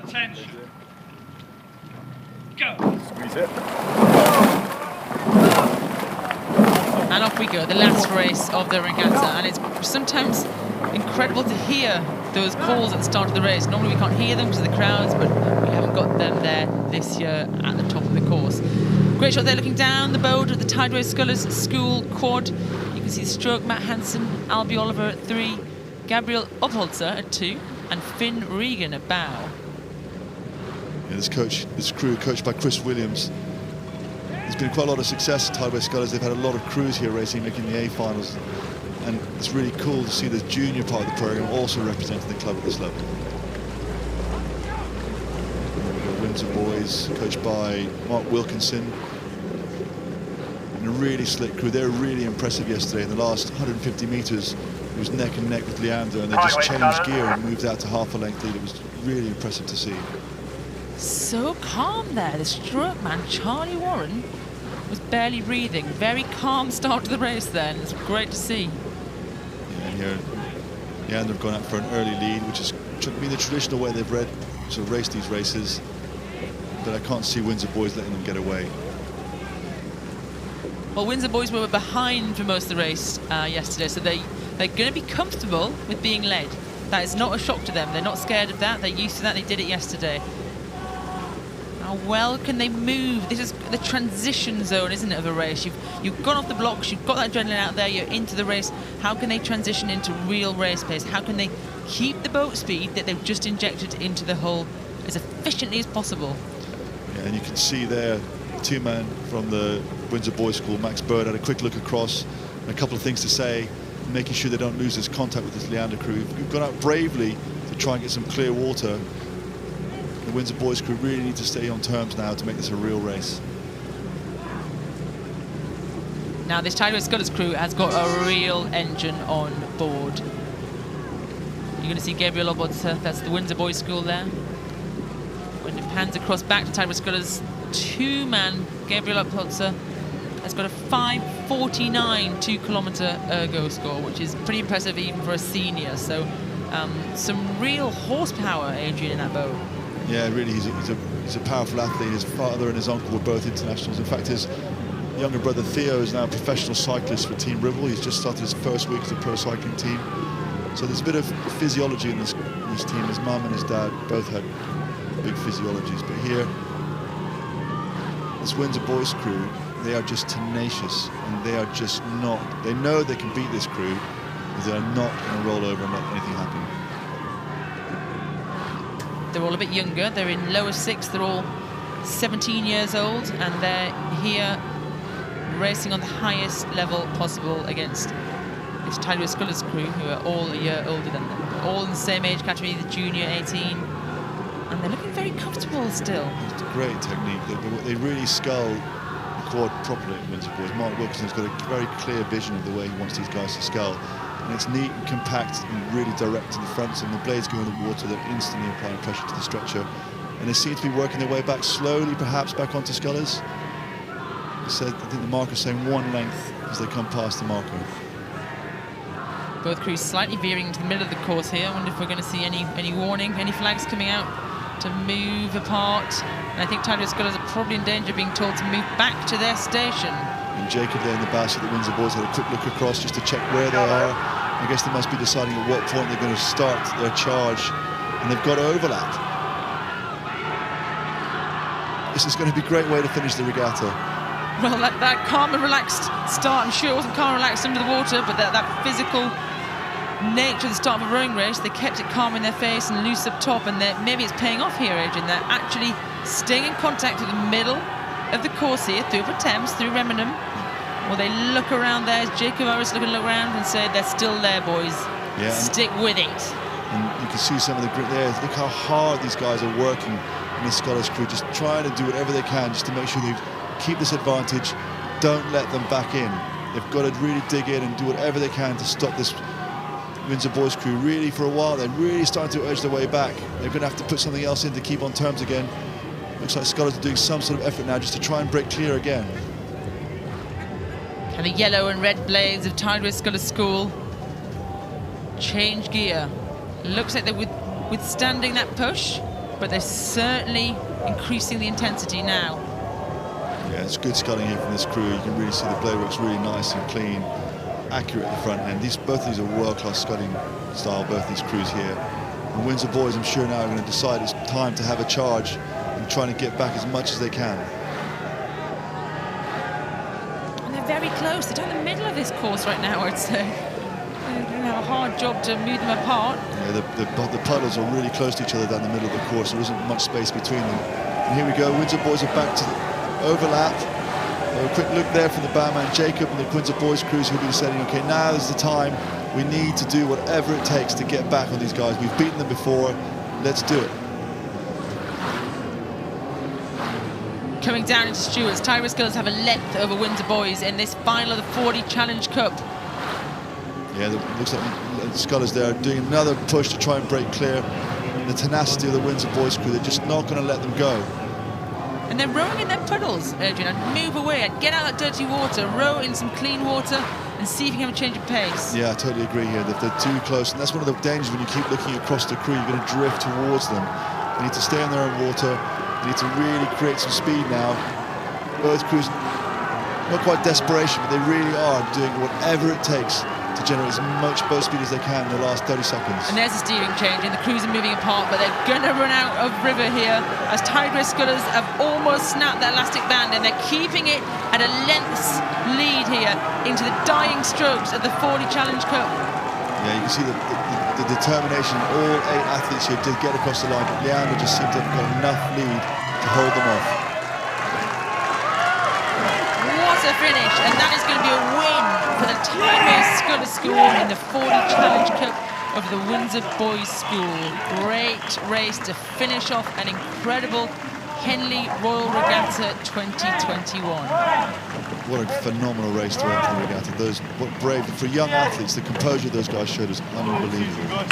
Attention. Go. Squeeze it. And off we go, the last race of the regatta. And it's sometimes incredible to hear those calls at the start of the race. Normally we can't hear them because of the crowds, but we haven't got them there this year at the top of the course. Great shot there looking down the boat of the Tideway Scullers School quad. You can see Stroke, Matt Hansen, Albie Oliver at 3, Gabriel Upholzer at 2, and Finn Regan at bow. Yeah, this crew coached by Chris Williams. There's been quite a lot of success at Tideway Scullers. They've had a lot of crews here racing, making the A finals. And it's really cool to see the junior part of the program also representing the club at this level. Windsor Boys, coached by Mark Wilkinson. And a really slick crew. They were really impressive yesterday. In the last 150 metres, it was neck and neck with Leander, and they just changed gear and moved out to half a length lead. It was really impressive to see. So calm there. The stroke man, Charlie Warren, was barely breathing. Very calm start to the race then. It's great to see. Yeah, and here, Leander have gone out for an early lead, which has been the traditional way they've raced these races. But I can't see Windsor Boys letting them get away. Well, Windsor Boys were behind for most of the race yesterday, so they're going to be comfortable with being led. That is not a shock to them. They're not scared of that. They're used to that. They did it yesterday. How well can they move? This is the transition zone, isn't it, of a race? You've gone off the blocks, you've got that adrenaline out there, you're into the race. How can they transition into real race pace? How can they keep the boat speed that they've just injected into the hull as efficiently as possible? Yeah, and you can see there, the two-man from the Windsor Boys School, Max Bird, had a quick look across and a couple of things to say, making sure they don't lose this contact with this Leander crew. We've gone out bravely to try and get some clear water. The Windsor Boys crew really need to stay on terms now to make this a real race. Now this Tideway Scullers crew has got a real engine on board. You're going to see Gabriel Obodza, that's the Windsor Boys School there. When it pans across back to Tideway Scullers, two-man Gabriel Obodza has got a 5:49 2-kilometre ergo score, which is pretty impressive even for a senior. So some real horsepower, Adrian, in that boat. Yeah, really, he's a powerful athlete. His father and his uncle were both internationals. In fact, his younger brother Theo is now a professional cyclist for Team Ribble. He's just started his first week as a pro cycling team. So there's a bit of physiology in this team. His mum and his dad both had big physiologies. But here, this Windsor Boys crew, they are just tenacious, and they are just not. They know they can beat this crew, but they are not going to roll over and let anything happen. They're all a bit younger. They're in lower six. They're all 17 years old, and they're here racing on the highest level possible against this Tideway Scullers crew, who are all a year older than them. They're all in the same age category, the junior 18, and they're looking very comfortable still. It's a great technique. They really scull the quad properly at Windsor Boys. Mark Wilkinson's got a very clear vision of the way he wants these guys to scull. And it's neat and compact and really direct in the fronts, and the blades go in the water, they're instantly applying pressure to the stretcher. And they seem to be working their way back slowly, perhaps, back onto Scullers. I think the marker's saying 1 length as they come past the marker. Both crews slightly veering into the middle of the course here. I wonder if we're going to see any warning, any flags coming out to move apart. And I think Tideway Scullers are probably in danger of being told to move back to their station. And Jacob there in the bow, so the Windsor Boys had a quick look across just to check where they are. I guess they must be deciding at what point they're going to start their charge, and they've got to overlap. This is going to be a great way to finish the regatta. Well, that calm and relaxed start, I'm sure it wasn't calm and relaxed under the water, but that physical nature of the start of a rowing race, they kept it calm in their face and loose up top, and maybe it's paying off here, Adrian. They're actually staying in contact with the middle of the course here, through Upper Thames, through Remenham. Well, they look around there, as Jacob Irish look around and say, they're still there, boys. Yeah, stick with it. And you can see some of the grit there. Look how hard these guys are working in the Scullers crew, just trying to do whatever they can just to make sure they keep this advantage, don't let them back in. They've got to really dig in and do whatever they can to stop this Windsor Boys crew. Really, for a while, they're really starting to edge their way back. They're going to have to put something else in to keep on terms again. Looks like Scullers are doing some sort of effort now just to try and break clear again. And the yellow and red blades of Tideway Scullers School change gear. Looks like they're withstanding that push. but they're certainly increasing the intensity now. Yeah, it's good sculling here from this crew. You can really see the blade work's really nice and clean, accurate at the front end. Both of these are world-class sculling style, both these crews here. And Windsor Boys, I'm sure now, are going to decide it's time to have a charge and trying to get back as much as they can. And they're very close. They're down the middle of this course right now, I'd say. They're going to have a hard job to move them apart. Yeah, the puddles are really close to each other down the middle of the course. There isn't much space between them. And here we go. Windsor Boys are back to the overlap. A quick look there from the barman Jacob and the Windsor Boys crews who'll be saying, okay, now is the time. We need to do whatever it takes to get back on these guys. We've beaten them before. Let's do it. Coming down into Stewart's, Tideway Scullers have a length over Windsor Boys in this final of the Fawley Challenge Cup. Yeah, it looks like the Scullers there are doing another push to try and break clear. And the tenacity of the Windsor Boys crew, they're just not going to let them go. And they're rowing in their puddles, Adrian. I'd move away, I'd get out that dirty water, row in some clean water, and see if you can have a change of pace. Yeah, I totally agree here. That they're too close, and that's one of the dangers when you keep looking across the crew. You're going to drift towards them. They need to stay in their own water. They need to really create some speed now. Both crews, not quite desperation, but they really are doing whatever it takes to generate as much boat speed as they can in the last 30 seconds. And there's a steering change, and the crews are moving apart, but they're going to run out of river here as Tideway Scullers have almost snapped that elastic band, and they're keeping it at a length's lead here into the dying strokes of the Fawley Challenge Cup. Yeah, you can see the determination of all 8 athletes here to get across the line, but Leander just seemed to have got enough lead to hold them off. What a finish, and that is going to be a win for the Tideway Scullers School in the Fawley Challenge Cup over the Windsor Boys School. Great race to finish off an incredible Henley Royal Regatta 2021. What a phenomenal race to enter the regatta. What brave, for young athletes, the composure those guys showed is unbelievable.